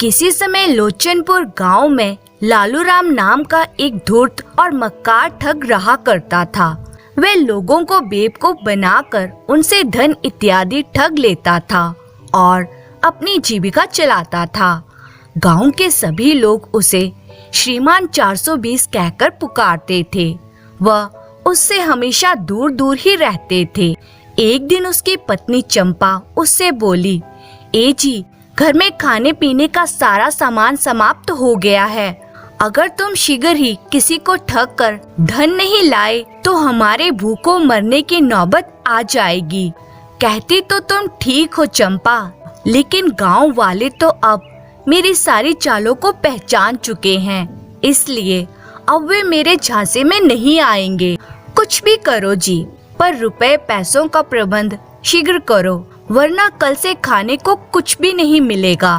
किसी समय लोचनपुर गांव में लालू राम नाम का एक धूर्त और मक्कार ठग रहा करता था। वह लोगों को बेवकूफ बनाकर उनसे धन इत्यादि ठग लेता था और अपनी जीविका चलाता था। गांव के सभी लोग उसे श्रीमान 420 कहकर पुकारते थे। वह उससे हमेशा दूर दूर ही रहते थे। एक दिन उसकी पत्नी चंपा उससे बोली, ए जी, घर में खाने पीने का सारा सामान समाप्त हो गया है। अगर तुम शीघ्र ही किसी को ठग कर धन नहीं लाए तो हमारे भूखों मरने की नौबत आ जाएगी। कहती तो तुम ठीक हो चंपा, लेकिन गांव वाले तो अब मेरी सारी चालों को पहचान चुके हैं, इसलिए अब वे मेरे झांसे में नहीं आएंगे। कुछ भी करो जी, पर रुपए पैसों का प्रबंध शीघ्र करो, वरना कल से खाने को कुछ भी नहीं मिलेगा।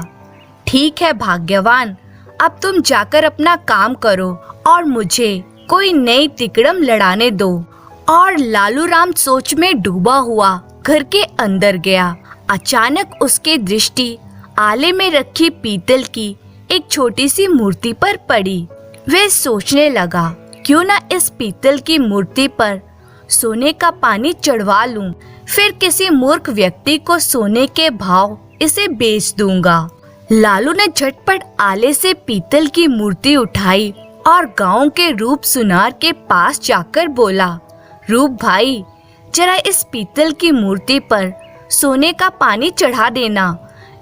ठीक है भाग्यवान, अब तुम जाकर अपना काम करो और मुझे कोई नई तिकड़म लड़ाने दो। और लालू राम सोच में डूबा हुआ घर के अंदर गया। अचानक उसकी दृष्टि आले में रखी पीतल की एक छोटी सी मूर्ति पर पड़ी। वह सोचने लगा, क्यों न इस पीतल की मूर्ति पर सोने का पानी चढ़वा लूं, फिर किसी मूर्ख व्यक्ति को सोने के भाव इसे बेच दूंगा। लालू ने झटपट आले से पीतल की मूर्ति उठाई और गांव के रूप सुनार के पास जाकर बोला, रूप भाई, जरा इस पीतल की मूर्ति पर सोने का पानी चढ़ा देना।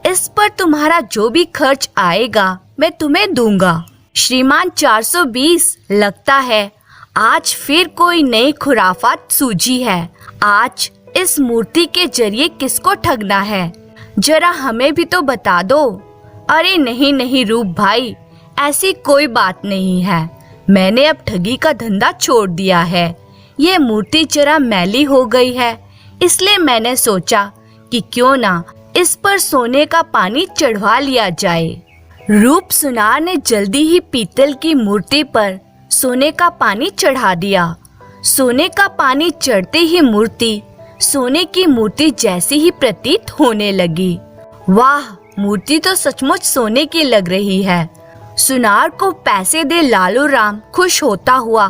इस पर तुम्हारा जो भी खर्च आएगा मैं तुम्हें दूंगा। श्रीमान 420, लगता है आज फिर कोई नई खुराफात सूझी है। आज इस मूर्ति के जरिए किसको ठगना है, जरा हमें भी तो बता दो। अरे नहीं नहीं रूप भाई, ऐसी कोई बात नहीं है। मैंने अब ठगी का धंधा छोड़ दिया है। ये मूर्ति जरा मैली हो गई है, इसलिए मैंने सोचा कि क्यों ना इस पर सोने का पानी चढ़वा लिया जाए। रूप सुनार ने जल्दी ही पीतल की मूर्ति पर सोने का पानी चढ़ा दिया। सोने का पानी चढ़ते ही मूर्ति सोने की मूर्ति जैसी ही प्रतीत होने लगी। वाह, मूर्ति तो सचमुच सोने की लग रही है। सुनार को पैसे दे लालू राम खुश होता हुआ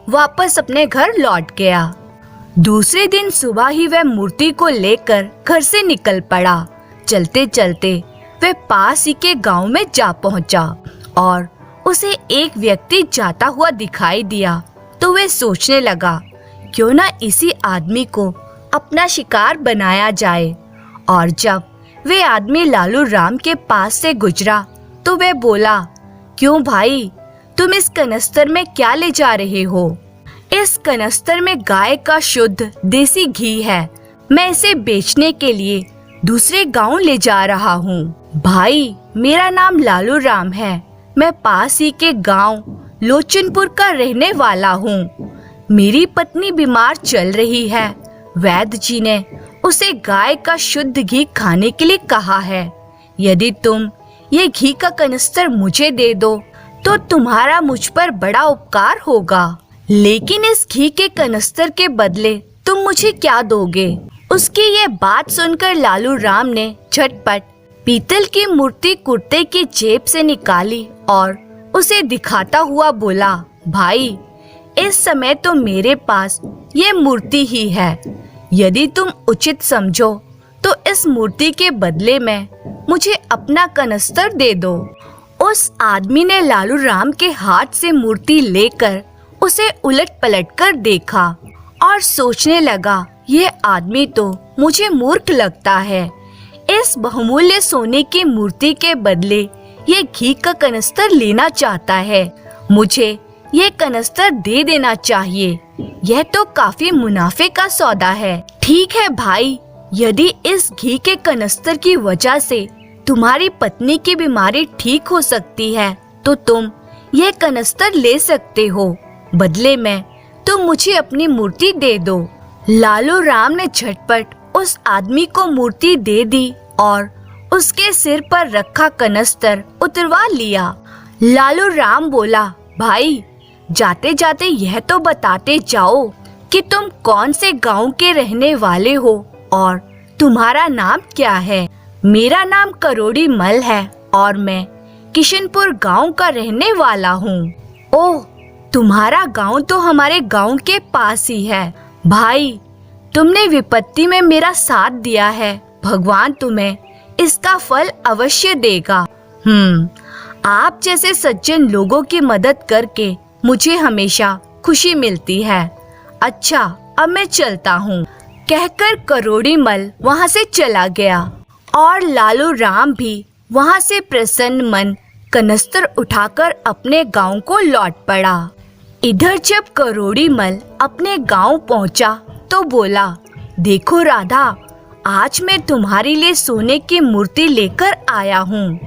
वापस अपने घर लौट गया। दूसरे दिन सुबह ही वह मूर्ति को लेकर घर से निकल पड़ा। चलते चलते वह पास ही के गांव में जा पहुंचा और उसे एक व्यक्ति जाता हुआ दिखाई दिया तो वह सोचने लगा, क्यों ना इसी आदमी को अपना शिकार बनाया जाए। और जब वे आदमी लालू राम के पास से गुजरा तो वह बोला, क्यों भाई, तुम इस कनस्तर में क्या ले जा रहे हो? इस कनस्तर में गाय का शुद्ध देसी घी है। मैं इसे बेचने के लिए दूसरे गांव ले जा रहा हूँ। भाई, मेरा नाम लालू राम है। मैं पास ही के गांव लोचनपुर का रहने वाला हूँ। मेरी पत्नी बीमार चल रही है। वैद्य जी ने उसे गाय का शुद्ध घी खाने के लिए कहा है। यदि तुम ये घी का कनस्तर मुझे दे दो तो तुम्हारा मुझ पर बड़ा उपकार होगा। लेकिन इस घी के कनस्तर के बदले तुम मुझे क्या दोगे? उसकी ये बात सुनकर लालू राम ने झटपट पीतल की मूर्ति कुर्ते की जेब से निकाली और उसे दिखाता हुआ बोला, भाई, इस समय तो मेरे पास ये मूर्ति ही है। यदि तुम उचित समझो तो इस मूर्ति के बदले में मुझे अपना कनस्तर दे दो। उस आदमी ने लालू राम के हाथ से मूर्ति लेकर उसे उलट पलट कर देखा और सोचने लगा, ये आदमी तो मुझे मूर्ख लगता है। इस बहुमूल्य सोने की मूर्ति के बदले ये घी का कनस्तर लेना चाहता है। मुझे ये कनस्तर दे देना चाहिए। यह तो काफी मुनाफे का सौदा है। ठीक है भाई, यदि इस घी के कनस्तर की वजह से तुम्हारी पत्नी की बीमारी ठीक हो सकती है तो तुम ये कनस्तर ले सकते हो। बदले में तुम मुझे अपनी मूर्ति दे दो। लालू राम ने झटपट उस आदमी को मूर्ति दे दी और उसके सिर पर रखा कनस्तर उतरवा लिया। लालू राम बोला, भाई, जाते जाते यह तो बताते जाओ कि तुम कौन से गांव के रहने वाले हो और तुम्हारा नाम क्या है? मेरा नाम करोड़ी मल है और मैं किशनपुर गांव का रहने वाला हूँ। ओह, तुम्हारा गांव तो हमारे गांव के पास ही है। भाई, तुमने विपत्ति में मेरा साथ दिया है, भगवान तुम्हें इसका फल अवश्य देगा। आप जैसे सज्जन लोगों की मदद करके मुझे हमेशा खुशी मिलती है। अच्छा, अब मैं चलता हूँ, कहकर करोड़ी मल वहाँ से चला गया और लालू राम भी वहाँ से प्रसन्न मन कनस्तर उठाकर अपने गांव को लौट पड़ा। इधर जब करोड़ी मल अपने गांव पहुँचा तो बोला, देखो राधा, आज मैं तुम्हारे लिए सोने की मूर्ति लेकर आया हूँ।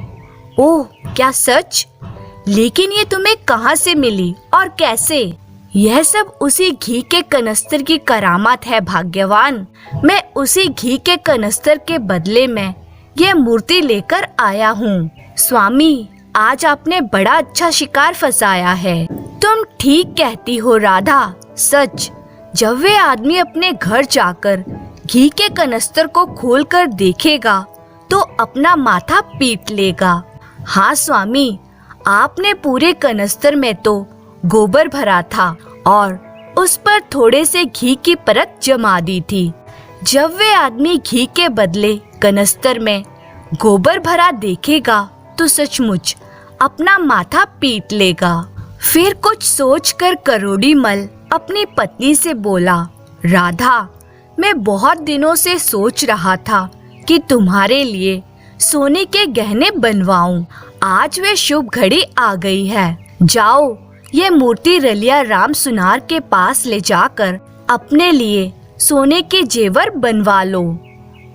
ओह, क्या सच? लेकिन ये तुम्हें कहाँ से मिली और कैसे? यह सब उसी घी के कनस्तर की करामात है भाग्यवान। मैं उसी घी के कनस्तर के बदले में यह मूर्ति लेकर आया हूँ। स्वामी, आज आपने बड़ा अच्छा शिकार फंसाया है। तुम ठीक कहती हो राधा, सच। जब वे आदमी अपने घर जाकर घी के कनस्तर को खोलकर देखेगा तो अपना माथा पीट लेगा। हाँ स्वामी, आपने पूरे कनस्तर में तो गोबर भरा था और उस पर थोड़े से घी की परत जमा दी थी। जब वे आदमी घी के बदले कनस्तर में गोबर भरा देखेगा तो सचमुच अपना माथा पीट लेगा। फिर कुछ सोचकर करोड़ी मल अपनी पत्नी से बोला, राधा, मैं बहुत दिनों से सोच रहा था कि तुम्हारे लिए सोने के गहने बनवाऊं। आज वे शुभ घड़ी आ गई है। जाओ, ये मूर्ति रलिया राम सुनार के पास ले जाकर अपने लिए सोने के जेवर बनवा लो।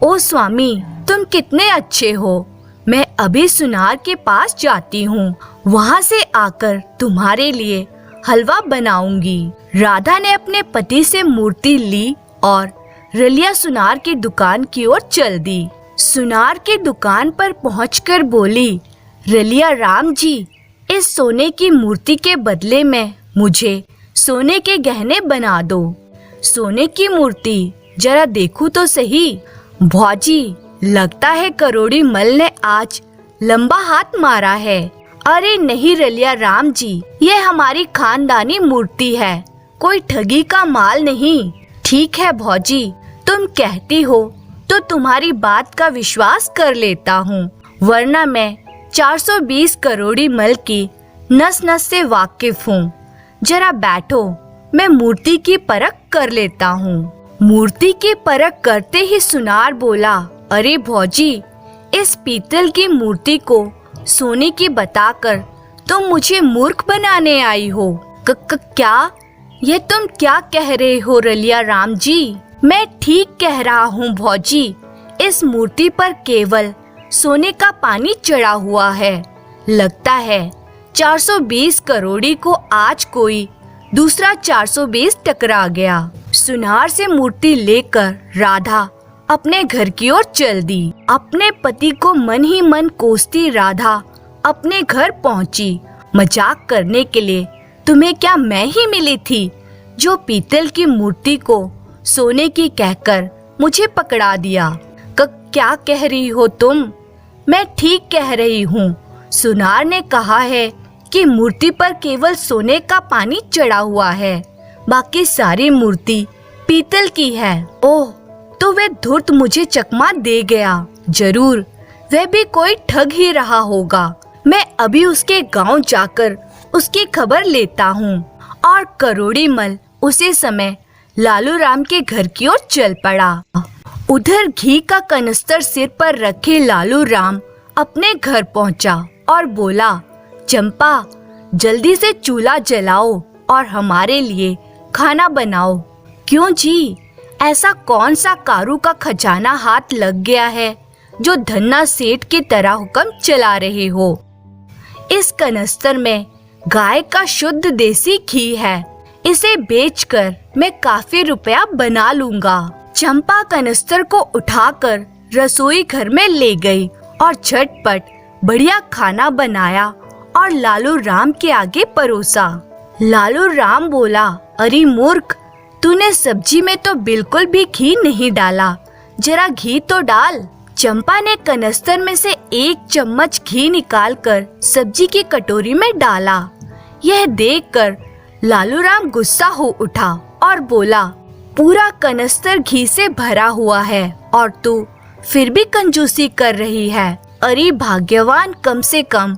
ओ स्वामी, तुम कितने अच्छे हो। मैं अभी सुनार के पास जाती हूँ, वहाँ से आकर तुम्हारे लिए हलवा बनाऊंगी। राधा ने अपने पति से मूर्ति ली और रलिया सुनार की दुकान की ओर चल दी। सुनार की दुकान पर पहुंचकर बोली, रलिया राम जी, इस सोने की मूर्ति के बदले में मुझे सोने के गहने बना दो। सोने की मूर्ति, जरा देखूं तो सही। भौजी, लगता है करोड़ी मल ने आज लंबा हाथ मारा है। अरे नहीं रलिया राम जी, ये हमारी खानदानी मूर्ति है, कोई ठगी का माल नहीं। ठीक है भौजी, तुम कहती हो तो तुम्हारी बात का विश्वास कर लेता हूँ, वरना मैं 420 करोड़ी मल की नस नस से वाकिफ हूँ। जरा बैठो, मैं मूर्ति की परख कर लेता हूँ। मूर्ति की परख करते ही सुनार बोला, अरे भौजी, इस पीतल की मूर्ति को सोने की बताकर तुम मुझे मूर्ख बनाने आई हो। क्या? ये तुम क्या कह रहे हो रलिया राम जी? मैं ठीक कह रहा हूँ भौजी, इस मूर्ति पर केवल सोने का पानी चढ़ा हुआ है। लगता है 420 करोड़ी को आज कोई दूसरा 420 टकरा गया। सुनार से मूर्ति लेकर राधा अपने घर की ओर चल दी। अपने पति को मन ही मन कोसती राधा अपने घर पहुंची। मजाक करने के लिए तुम्हें क्या मैं ही मिली थी जो पीतल की मूर्ति को सोने की कहकर मुझे पकड़ा दिया? क्या कह रही हो तुम? मैं ठीक कह रही हूँ। सुनार ने कहा है कि मूर्ति पर केवल सोने का पानी चढ़ा हुआ है, बाकी सारी मूर्ति पीतल की है। ओह, तो वह धूर्त मुझे चकमा दे गया। जरूर वह भी कोई ठग ही रहा होगा। मैं अभी उसके गांव जाकर उसकी खबर लेता हूँ। और करोड़ी मल उसी समय लालू राम के घर की ओर चल पड़ा। उधर घी का कनस्तर सिर पर रखे लालू राम अपने घर पहुंचा और बोला, चंपा, जल्दी से चूल्हा जलाओ और हमारे लिए खाना बनाओ। क्यों जी, ऐसा कौन सा कारू का खजाना हाथ लग गया है जो धन्ना सेठ की तरह हुक्म चला रहे हो? इस कनस्तर में गाय का शुद्ध देसी घी है, इसे बेचकर मैं काफी रुपया बना लूंगा। चंपा कनस्तर को उठाकर रसोई घर में ले गई और झटपट बढ़िया खाना बनाया और लालू राम के आगे परोसा। लालू राम बोला, अरे मूर्ख, तूने सब्जी में तो बिल्कुल भी घी नहीं डाला, जरा घी तो डाल। चंपा ने कनस्तर में से 1 चम्मच घी निकालकर सब्जी की कटोरी में डाला। यह देखकर लालूराम गुस्सा हो उठा और बोला, पूरा कनस्तर घी से भरा हुआ है और तू फिर भी कंजूसी कर रही है। अरे भाग्यवान, कम से कम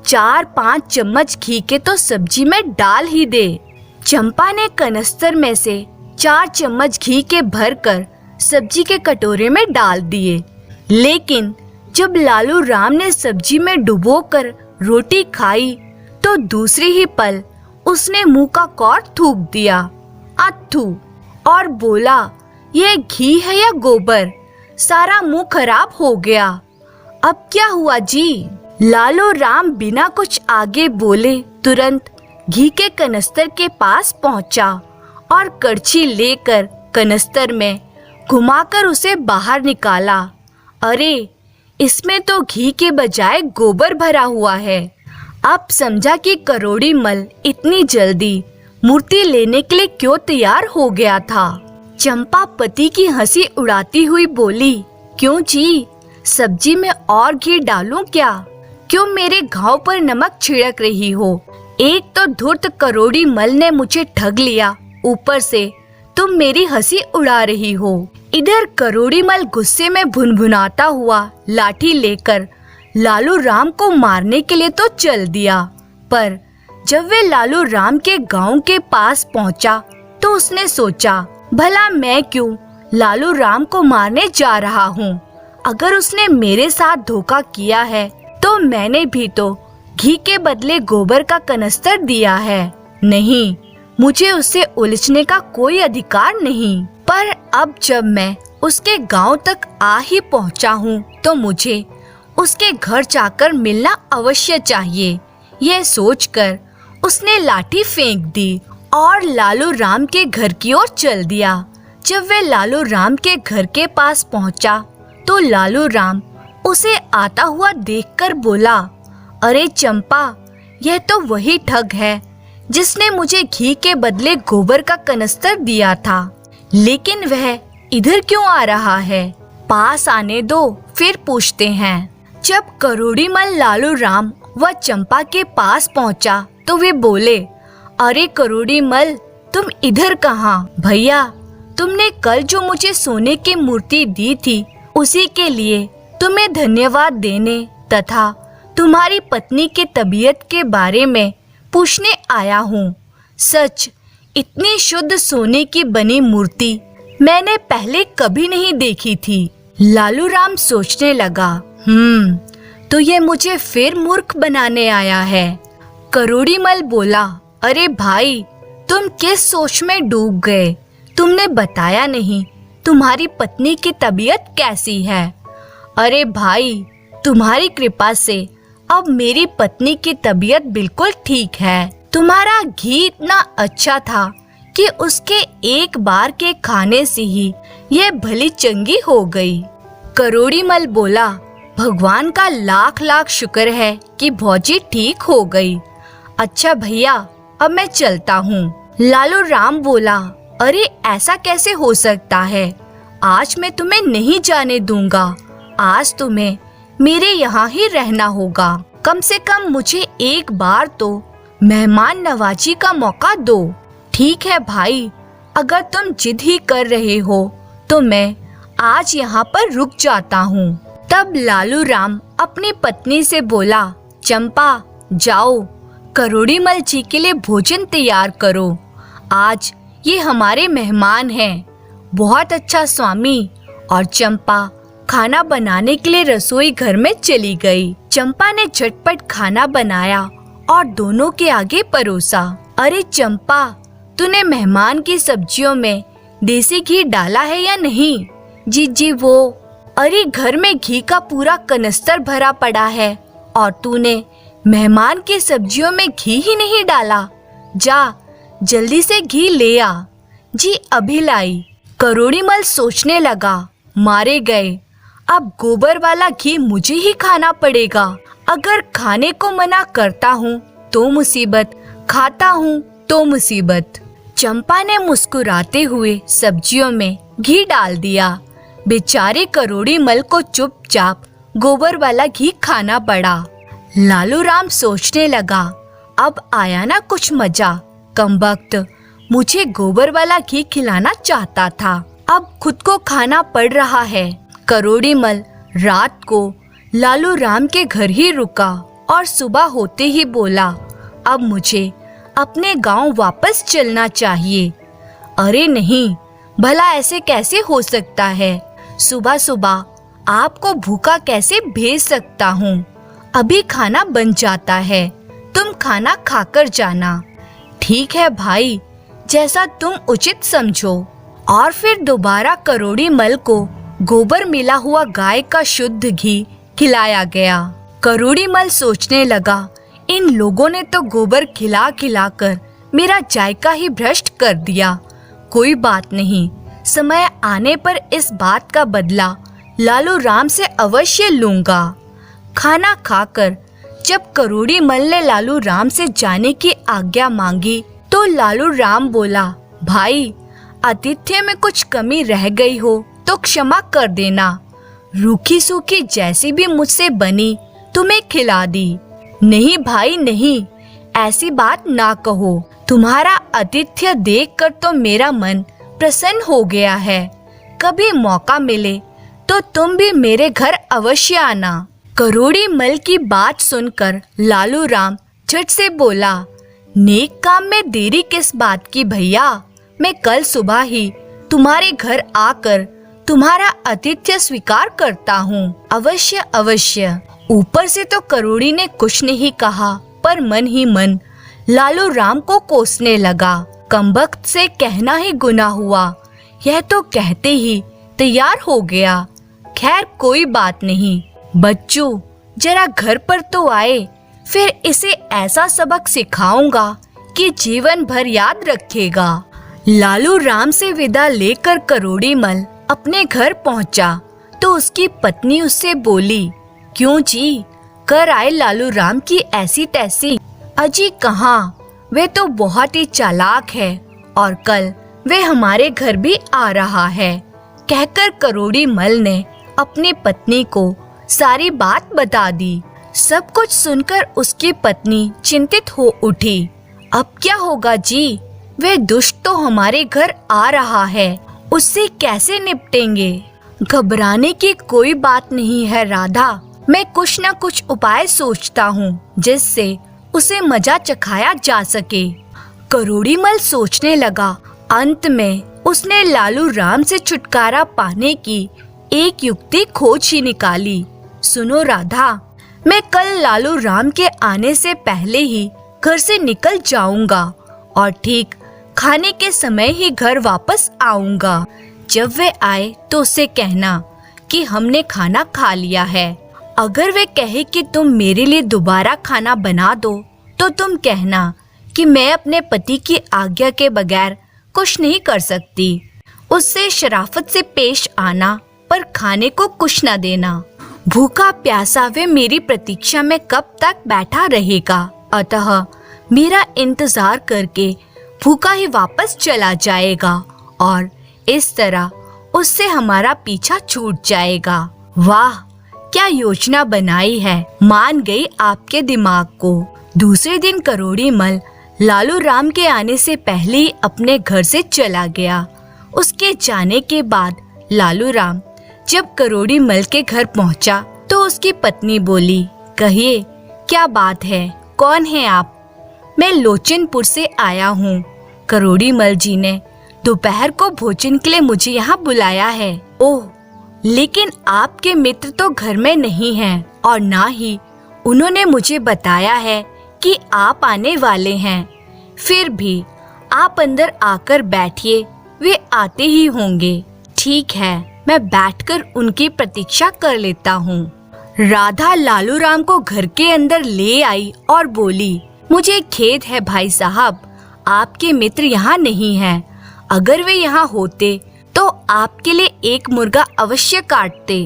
4-5 चम्मच घी के तो सब्जी में डाल ही दे। चंपा ने कनस्तर में से 4 चम्मच घी के भरकर सब्जी के कटोरे में डाल दिए। लेकिन जब लालू राम ने सब्जी में डुबोकर रोटी खाई तो दूसरी ही पल उसने मुंह का कौर थूक दिया, अथू, और बोला, ये घी है या गोबर? सारा मुंह खराब हो गया। अब क्या हुआ जी? लालू राम बिना कुछ आगे बोले तुरंत घी के कनस्तर के पास पहुंचा और कड़छी लेकर कनस्तर में घुमाकर उसे बाहर निकाला। अरे, इसमें तो घी के बजाय गोबर भरा हुआ है। अब समझा कि करोड़ी मल इतनी जल्दी मूर्ति लेने के लिए क्यों तैयार हो गया था। चंपा पति की हंसी उड़ाती हुई बोली, क्यों जी, सब्जी में और घी डालूं क्या? क्यों मेरे घाव पर नमक छिड़क रही हो? एक तो धूर्त करोड़ी मल ने मुझे ठग लिया, ऊपर से तुम मेरी हंसी उड़ा रही हो। इधर करोड़ी मल गुस्से में भुनभुनाता हुआ लाठी लेकर लालू राम को मारने के लिए तो चल दिया, पर जब वे लालू राम के गांव के पास पहुंचा तो उसने सोचा, भला मैं क्यों लालू राम को मारने जा रहा हूँ? अगर उसने मेरे साथ धोखा किया है तो मैंने भी तो घी के बदले गोबर का कनस्तर दिया है। नहीं, मुझे उससे उलझने का कोई अधिकार नहीं। पर अब जब मैं उसके गांव तक आ ही पहुंचा हूँ तो मुझे उसके घर जाकर मिलना अवश्य चाहिए। यह सोचकर उसने लाठी फेंक दी और लालू राम के घर की ओर चल दिया। जब वे लालू राम के घर के पास पहुंचा तो लालू राम उसे आता हुआ देखकर बोला, अरे चंपा, यह तो वही ठग है जिसने मुझे घी के बदले गोबर का कनस्तर दिया था। लेकिन वह इधर क्यों आ रहा है? पास आने दो, फिर पूछते हैं। जब करोड़ी मल लालू राम व चंपा के पास पहुंचा तो वे बोले, अरे करोड़ी मल, तुम इधर कहाँ? भैया, तुमने कल जो मुझे सोने की मूर्ति दी थी उसी के लिए तुम्हें धन्यवाद देने तथा तुम्हारी पत्नी के तबीयत के बारे में पूछने आया हूँ। सच, इतनी शुद्ध सोने की बनी मूर्ति मैंने पहले कभी नहीं देखी थी। लालू राम सोचने लगा, तो ये मुझे फिर मूर्ख बनाने आया है। करोड़ी मल बोला, अरे भाई, तुम किस सोच में डूब गए? तुमने बताया नहीं तुम्हारी पत्नी की तबीयत कैसी है। अरे भाई, तुम्हारी कृपा से अब मेरी पत्नी की तबीयत बिल्कुल ठीक है। तुम्हारा घी इतना अच्छा था कि उसके एक बार के खाने से ही ये भली चंगी हो गई। करोड़ी मल बोला, भगवान का लाख लाख शुक्र है कि भौजी ठीक हो गई। अच्छा भैया, अब मैं चलता हूँ। लालू राम बोला, अरे ऐसा कैसे हो सकता है? आज मैं तुम्हें नहीं जाने दूंगा। आज तुम्हें मेरे यहाँ ही रहना होगा। कम से कम मुझे एक बार तो मेहमान नवाजी का मौका दो। ठीक है भाई, अगर तुम जिद ही कर रहे हो तो मैं आज यहाँ पर रुक जाता हूँ। तब लालू राम अपनी पत्नी से बोला, चंपा, जाओ करोड़ी मल जी के लिए भोजन तैयार करो। आज ये हमारे मेहमान हैं। बहुत अच्छा स्वामी। और चंपा खाना बनाने के लिए रसोई घर में चली गई। चंपा ने झटपट खाना बनाया और दोनों के आगे परोसा। अरे चंपा, तूने मेहमान की सब्जियों में देसी घी डाला है या नहीं? जी वो। अरे घर में घी का पूरा कनस्तर भरा पड़ा है और तूने मेहमान की सब्जियों में घी ही नहीं डाला। जा जल्दी से घी ले आ। जी अभी लाई। करोड़ी मल सोचने लगा, मारे गए, अब गोबर वाला घी मुझे ही खाना पड़ेगा। अगर खाने को मना करता हूँ तो मुसीबत, खाता हूँ तो मुसीबत। चंपा ने मुस्कुराते हुए सब्जियों में घी डाल दिया। बेचारे करोड़ी मल को चुपचाप गोबर वाला घी खाना पड़ा। लालू राम सोचने लगा, अब आया ना कुछ मजा। कमबख्त मुझे गोबर वाला घी खिलाना चाहता था, अब खुद को खाना पड़ रहा है। करोड़ी मल रात को लालू राम के घर ही रुका और सुबह होते ही बोला, अब मुझे अपने गांव वापस चलना चाहिए। अरे नहीं, भला ऐसे कैसे हो सकता है? सुबह सुबह आपको भूखा कैसे भेज सकता हूँ? अभी खाना बन जाता है, तुम खाना खाकर जाना। ठीक है भाई, जैसा तुम उचित समझो। और फिर दोबारा करोड़ी मल को गोबर मिला हुआ गाय का शुद्ध घी खिलाया गया। करोड़ी मल सोचने लगा, इन लोगों ने तो गोबर खिला खिला कर मेरा जायका ही भ्रष्ट कर दिया। कोई बात नहीं, समय आने पर इस बात का बदला लालू राम से अवश्य लूंगा। खाना खाकर जब करोड़ी मल ने लालू राम से जाने की आज्ञा मांगी तो लालू राम बोला, भाई आतिथ्य में कुछ कमी रह गई हो तो क्षमा कर देना। रूखी सूखी जैसी भी मुझसे बनी तुम्हें खिला दी। नहीं भाई नहीं, ऐसी बात ना कहो। तुम्हारा आतिथ्य देखकर तो मेरा मन प्रसन्न हो गया है। कभी मौका मिले तो तुम भी मेरे घर अवश्य आना। करोड़ी मल की बात सुनकर लालू राम झट से बोला, नेक काम में देरी किस बात की भैया? मैं कल सुबह ही तुम्हारे घर आकर तुम्हारा आतिथ्य स्वीकार करता हूँ। अवश्य अवश्य। ऊपर से तो करोड़ी ने कुछ नहीं कहा, पर मन ही मन लालू राम को कोसने लगा। कमबख्त से कहना ही गुनाह हुआ, यह तो कहते ही तैयार हो गया। खैर कोई बात नहीं, बच्चों जरा घर पर तो आए, फिर इसे ऐसा सबक सिखाऊंगा कि जीवन भर याद रखेगा। लालू राम से विदा लेकर करोड़ी मल अपने घर पहुंचा तो उसकी पत्नी उससे बोली, क्यों जी, कर आए लालू राम की ऐसी तैसी? अजी कहाँ, वे तो बहुत ही चालाक है और कल वे हमारे घर भी आ रहा है। कहकर करोड़ी मल ने अपनी पत्नी को सारी बात बता दी। सब कुछ सुनकर उसकी पत्नी चिंतित हो उठी। अब क्या होगा जी, वे दुष्ट तो हमारे घर आ रहा है, उससे कैसे निपटेंगे? घबराने की कोई बात नहीं है राधा, मैं कुछ न कुछ उपाय सोचता हूँ जिससे उसे मजा चखाया जा सके। करोड़ी मल सोचने लगा। अंत में उसने लालू राम से छुटकारा पाने की एक युक्ति खोज ही निकाली। सुनो राधा, मैं कल लालू राम के आने से पहले ही घर से निकल जाऊंगा और ठीक खाने के समय ही घर वापस आऊंगा। जब वे आए तो उससे कहना कि हमने खाना खा लिया है। अगर वे कहे कि तुम मेरे लिए दोबारा खाना बना दो तो तुम कहना कि मैं अपने पति की आज्ञा के बगैर कुछ नहीं कर सकती। उससे शराफत से पेश आना, पर खाने को कुछ न देना। भूखा प्यासा वे मेरी प्रतीक्षा में कब तक बैठा रहेगा? अतः मेरा इंतजार करके भूखा ही वापस चला जाएगा और इस तरह उससे हमारा पीछा छूट जाएगा। वाह, क्या योजना बनाई है, मान गई आपके दिमाग को। दूसरे दिन करोड़ी मल लालू राम के आने से पहले ही अपने घर से चला गया। उसके जाने के बाद लालू राम जब करोड़ी मल के घर पहुंचा तो उसकी पत्नी बोली, कहिए क्या बात है, कौन है आप? मैं लोचनपुर से आया हूँ। करोड़ी मल जी ने दोपहर को भोजन के लिए मुझे यहाँ बुलाया है। ओह, लेकिन आपके मित्र तो घर में नहीं हैं और ना ही उन्होंने मुझे बताया है कि आप आने वाले हैं। फिर भी आप अंदर आकर बैठिए, वे आते ही होंगे। ठीक है, मैं बैठकर उनकी प्रतीक्षा कर लेता हूँ। राधा लालू राम को घर के अंदर ले आई और बोली, मुझे खेद है भाई साहब, आपके मित्र यहाँ नहीं हैं। अगर वे यहाँ होते तो आपके लिए एक मुर्गा अवश्य काटते।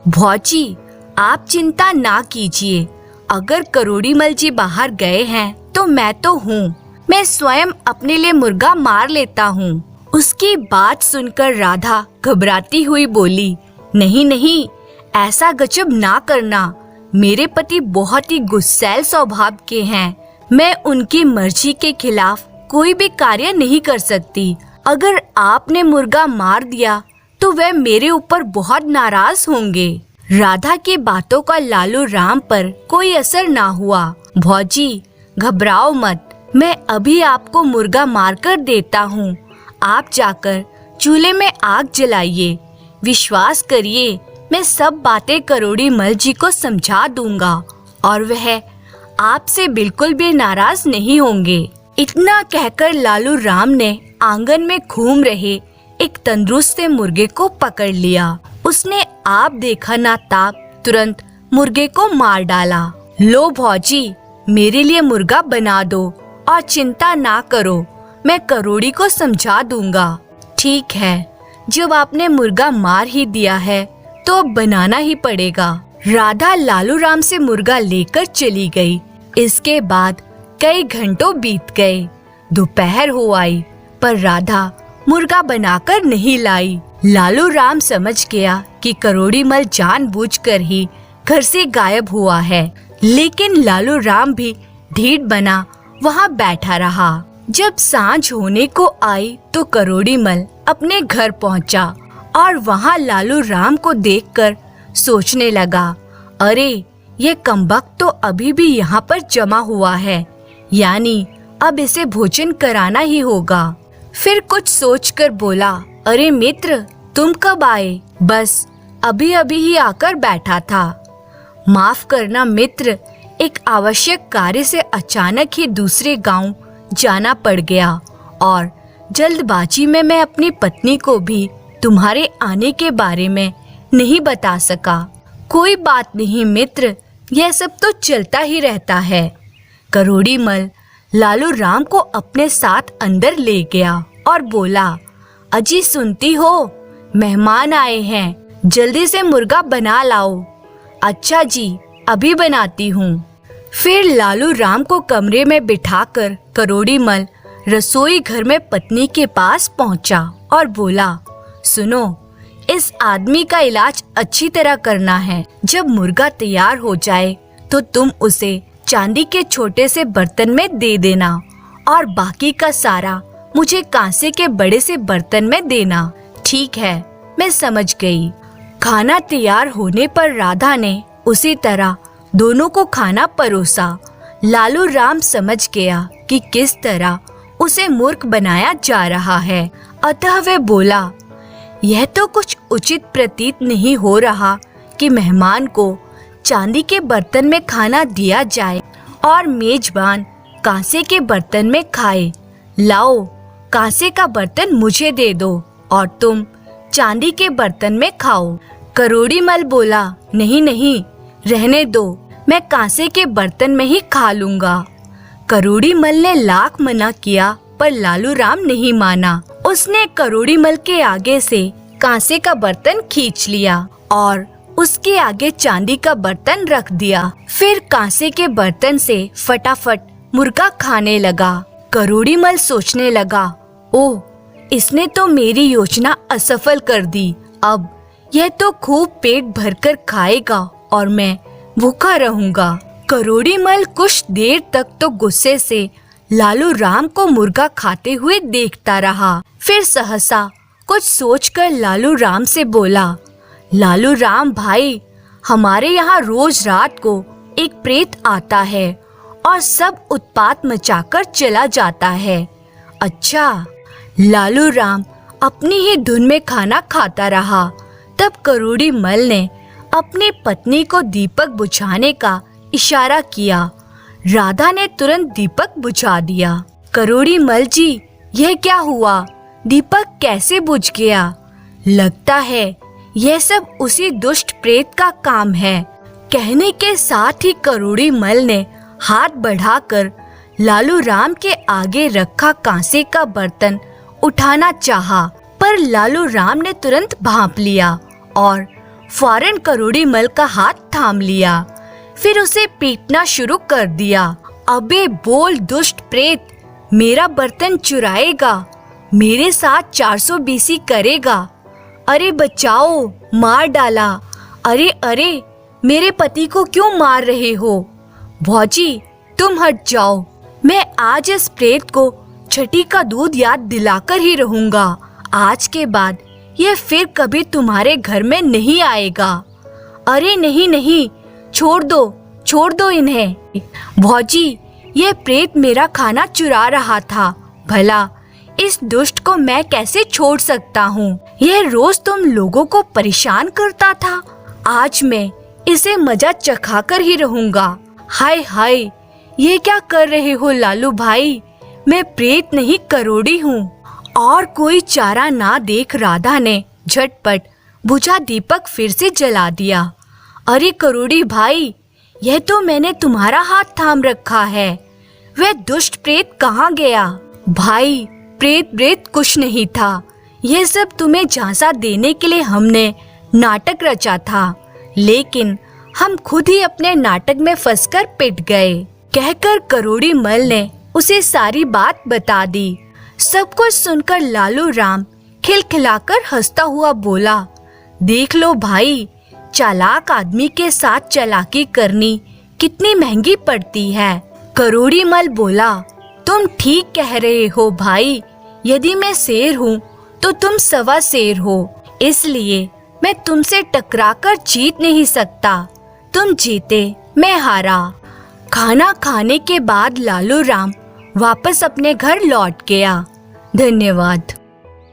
भौजी, आप चिंता ना कीजिए, अगर करोड़ी मल जी बाहर गए हैं तो मैं तो हूँ, मैं स्वयं अपने लिए मुर्गा मार लेता हूँ। उसकी बात सुनकर राधा घबराती हुई बोली, नहीं नहीं, ऐसा गजब ना करना। मेरे पति बहुत ही गुस्सैल स्वभाव के हैं। मैं उनकी मर्जी के खिलाफ कोई भी कार्य नहीं कर सकती। अगर आपने मुर्गा मार दिया तो वह मेरे ऊपर बहुत नाराज होंगे। राधा की बातों का लालू राम पर कोई असर ना हुआ। भौजी घबराओ मत, मैं अभी आपको मुर्गा मारकर देता हूँ। आप जाकर चूल्हे में आग जलाइए। विश्वास करिए, मैं सब बातें करोड़ी मल जी को समझा दूंगा और वह आपसे बिल्कुल भी नाराज नहीं होंगे। इतना कहकर लालू राम ने आंगन में घूम रहे एक तंदुरुस्त से मुर्गे को पकड़ लिया। उसने आप देखा ना ताप तुरंत मुर्गे को मार डाला। लो भौजी, मेरे लिए मुर्गा बना दो और चिंता ना करो, मैं करोड़ी को समझा दूंगा। ठीक है, जब आपने मुर्गा मार ही दिया है तो अब बनाना ही पड़ेगा। राधा लालू राम से मुर्गा लेकर चली गई। इसके बाद कई घंटों बीत गए। दोपहर हो आई पर राधा मुर्गा बनाकर नहीं लाई। लालू राम समझ गया कि करोड़ी मल जानबूझकर ही घर से गायब हुआ है, लेकिन लालू राम भी ढीठ बना वहाँ बैठा रहा। जब सांझ होने को आई तो करोड़ी मल अपने घर पहुँचा और वहाँ लालू राम को देखकर सोचने लगा, अरे ये कमबख्त तो अभी भी यहाँ पर जमा हुआ है, यानी अब इसे भोजन कराना ही होगा। फिर कुछ सोचकर बोला, अरे मित्र, तुम कब आए? बस अभी अभी ही आकर बैठा था। माफ करना मित्र, एक आवश्यक कार्य से अचानक ही दूसरे गांव जाना पड़ गया और जल्दबाजी में मैं अपनी पत्नी को भी तुम्हारे आने के बारे में नहीं बता सका। कोई बात नहीं मित्र, यह सब तो चलता ही रहता है। करोड़ी मल लालू राम को अपने साथ अंदर ले गया और बोला, अजी सुनती हो, मेहमान आए हैं, जल्दी से मुर्गा बना लाओ। अच्छा जी, अभी बनाती हूँ। फिर लालू राम को कमरे में बिठाकर करोड़ी मल रसोई घर में पत्नी के पास पहुँचा और बोला, सुनो, इस आदमी का इलाज अच्छी तरह करना है। जब मुर्गा तैयार हो जाए तो तुम उसे चांदी के छोटे से बर्तन में दे देना और बाकी का सारा मुझे कांसे के बड़े से बर्तन में देना। ठीक है, मैं समझ गई। खाना तैयार होने पर राधा ने उसी तरह दोनों को खाना परोसा। लालू राम समझ गया कि किस तरह उसे मूर्ख बनाया जा रहा है, अतः वह बोला, यह तो कुछ उचित प्रतीत नहीं हो रहा कि मेहमान को चांदी के बर्तन में खाना दिया जाए और मेजबान कांसे के बर्तन में खाए। लाओ, कांसे का बर्तन मुझे दे दो और तुम चांदी के बर्तन में खाओ। करोड़ी मल बोला, नहीं नहीं, रहने दो, मैं कांसे के बर्तन में ही खा लूंगा। करोड़ी मल ने लाख मना किया पर लालू राम नहीं माना। उसने करोड़ी मल के आगे से कांसे का बर्तन खींच लिया और उसके आगे चांदी का बर्तन रख दिया। फिर कांसे के बर्तन से फटाफट मुर्गा खाने लगा। करोड़ी मल सोचने लगा, ओह, इसने तो मेरी योजना असफल कर दी। अब यह तो खूब पेट भरकर खाएगा और मैं भूखा रहूंगा। करोड़ी मल कुछ देर तक तो गुस्से से लालू राम को मुर्गा खाते हुए देखता रहा। फिर सहसा कुछ सोचकर लालू राम से बोला, लालू राम भाई, हमारे यहाँ रोज रात को एक प्रेत आता है और सब उत्पात मचाकर चला जाता है। अच्छा। लालू राम अपनी ही धुन में खाना खाता रहा। तब करोड़ी मल ने अपनी पत्नी को दीपक बुझाने का इशारा किया। राधा ने तुरंत दीपक बुझा दिया। करोड़ी मल जी, यह क्या हुआ? दीपक कैसे बुझ गया? लगता है यह सब उसी दुष्ट प्रेत का काम है। कहने के साथ ही करोड़ी मल ने हाथ बढ़ाकर लालू राम के आगे रखा कांसे का बर्तन उठाना चाहा, पर लालू राम ने तुरंत भांप लिया और फौरन करोड़ी मल का हाथ थाम लिया। फिर उसे पीटना शुरू कर दिया। अबे बोल दुष्ट प्रेत, मेरा बर्तन चुराएगा, मेरे साथ 420 करेगा। अरे बचाओ, मार डाला। अरे अरे, मेरे पति को क्यों मार रहे हो? भौजी तुम हट जाओ, मैं आज इस प्रेत को छठी का दूध याद दिलाकर ही रहूंगा। आज के बाद ये फिर कभी तुम्हारे घर में नहीं आएगा। अरे नहीं नहीं, छोड़ दो इन्हें। भौजी, ये प्रेत मेरा खाना चुरा रहा था, भला इस दुष्ट को मैं कैसे छोड़ सकता हूँ? यह रोज तुम लोगों को परेशान करता था, आज मैं इसे मजा चखाकर ही रहूंगा। हाय हाय, ये क्या कर रहे हो लालू भाई? मैं प्रेत नहीं करोड़ी हूँ। और कोई चारा ना देख राधा ने झटपट बुझा दीपक फिर से जला दिया। अरे करोड़ी भाई, यह तो मैंने तुम्हारा हाथ थाम रखा है, वह दुष्ट प्रेत कहाँ गया? भाई प्रेत कुछ नहीं था, यह सब तुम्हें झांसा देने के लिए हमने नाटक रचा था, लेकिन हम खुद ही अपने नाटक में फंसकर पिट गए। कहकर करोड़ी मल ने उसे सारी बात बता दी। सब कुछ सुनकर लालू राम खिलखिलाकर हंसता हुआ बोला, देख लो भाई, चालाक आदमी के साथ चालाकी करनी कितनी महंगी पड़ती है। करोड़ी मल बोला, तुम ठीक कह रहे हो भाई, यदि मैं शेर हूँ तो तुम सवा शेर हो, इसलिए मैं तुमसे टकराकर जीत नहीं सकता। तुम जीते, मैं हारा। खाना खाने के बाद लालू राम वापस अपने घर लौट गया। धन्यवाद।